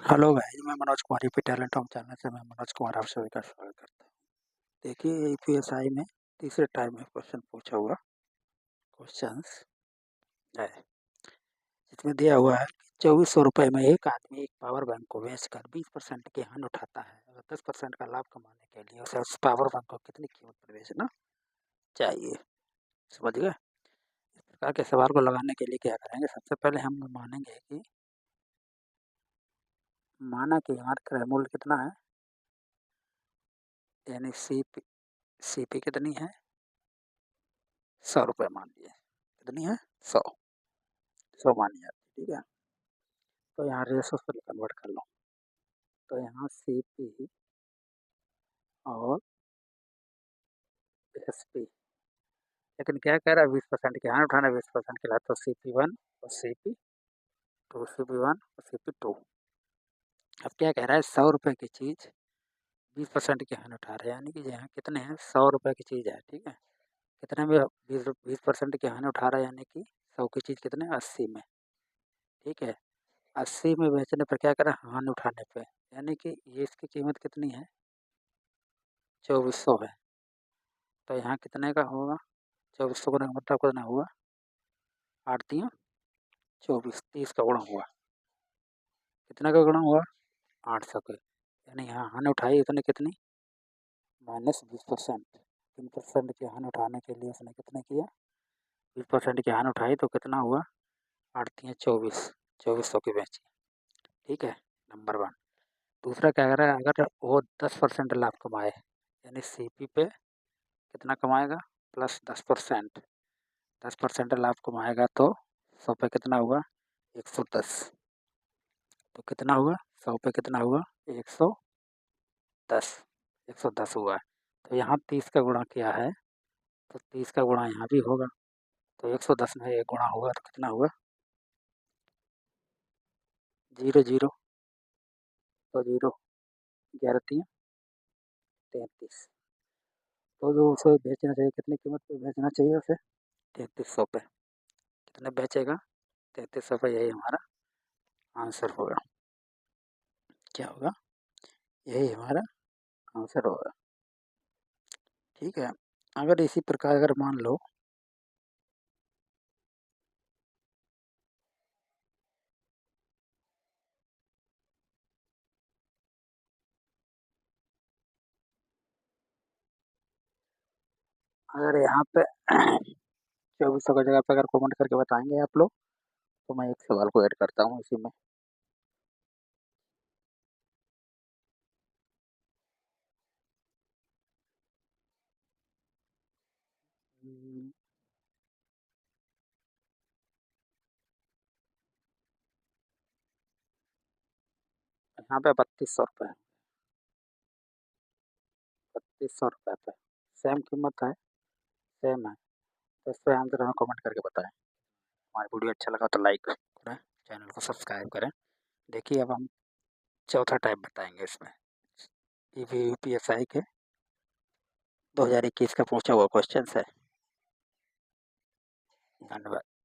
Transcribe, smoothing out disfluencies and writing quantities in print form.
Hello guys, मैं Manoj Kumar UP talent home channel से मैं मनोज कुमार आप सभी का स्वागत करता हूँ। देखिए यूपीएसआई में तीसरे टाइम में क्वेश्चन पूछा हुआ क्वेश्चंस है, जिसमें दिया हुआ है कि 2400 रुपये में एक आदमी एक पावर बैंक को बेचकर 20% की हानि उठाता है। अगर 10% का लाभ कमाने के लिए उसे उस पावर बैंक को कितनी कीमत पर बेचना चाहिए? समझ गए? इस प्रकार के सवाल को लगाने के लिए क्या करेंगे, सबसे पहले हम मानेंगे कि माना कि हमारा क्रय मूल्य कितना है, यानी सीपी कितनी है, 100 रुपये मान लिए। कितनी है? 100 मानी जाती है। ठीक है, तो यहाँ रेशो से कन्वर्ट कर लो, तो यहाँ सीपी और एसपी, लेकिन क्या कह रहा है 20% के हानि उठाना, 20% के लिए तो CP1 और CP2, CP1 और CP2। अब क्या कह रहा है, 100 रुपये की चीज़ 20% की हानि उठा रहे हैं, यानी कि यहाँ कितने हैं, 100 रुपये की चीज़ है। ठीक है, कितने में 20% की हानि उठा रहा है, यानी कि 100 की चीज़ कितने, 80 में। ठीक है, 80 में बेचने पर क्या करें, हानि उठाने पे, यानी कि ये इसकी कीमत कितनी है, 2400 है। तो यहाँ कितने का होगा, 2400 का मतलब कितना हुआ, 8 दिया 24, 30 का गुणा हुआ, कितना का गुणा हुआ, 800 के, यानी यहाँ हानि उठाई इतने कितनी, -20%। 3% की हानि उठाने के लिए उसने कितने किया, 20% की हानि उठाई, तो कितना हुआ, 8 दिया 24, 2400 की बेची। ठीक है, नंबर 1। दूसरा क्या कर रहा है, अगर वो 10% लाभ कमाए, यानी सीपी पे कितना कमाएगा, +10%, 10% लाभ कमाएगा, तो 100 पे कितना हुआ, 110। तो कितना हुआ, 100 पे कितना हुआ, 110, 110 हुआ है। तो यहाँ 30 का गुणा किया है, तो 30 का गुणा यहाँ भी होगा, तो 110 में एक गुणा होगा, तो कितना हुआ, 0 0, तो 0 11 3 33। तो जो उसे बेचना चाहिए, कितनी कीमत पे बेचना चाहिए उसे, 3300 पे। कितने बेचेगा, 3300 पे, यही हमारा आंसर होगा। क्या होगा, यही हमारा आंसर होगा। ठीक है, अगर इसी प्रकार अगर मान लो अगर यहाँ पे 2400 की जगह पे अगर कमेंट करके बताएंगे आप लोग, तो मैं एक सवाल को ऐड करता हूँ इसी में। यहाँ पे 3200 रुपये, 3200 रुपये पे सेम कीमत है, सेम है, तो इस पर आंसर हमें कमेंट करके बताएं। हमारी वीडियो अच्छा लगा तो लाइक करें, चैनल को सब्सक्राइब करें। देखिए अब हम चौथा टाइप बताएंगे इसमें, यूपीएसआई के 2021 का पूछा हुआ क्वेश्चन है। धन्यवाद।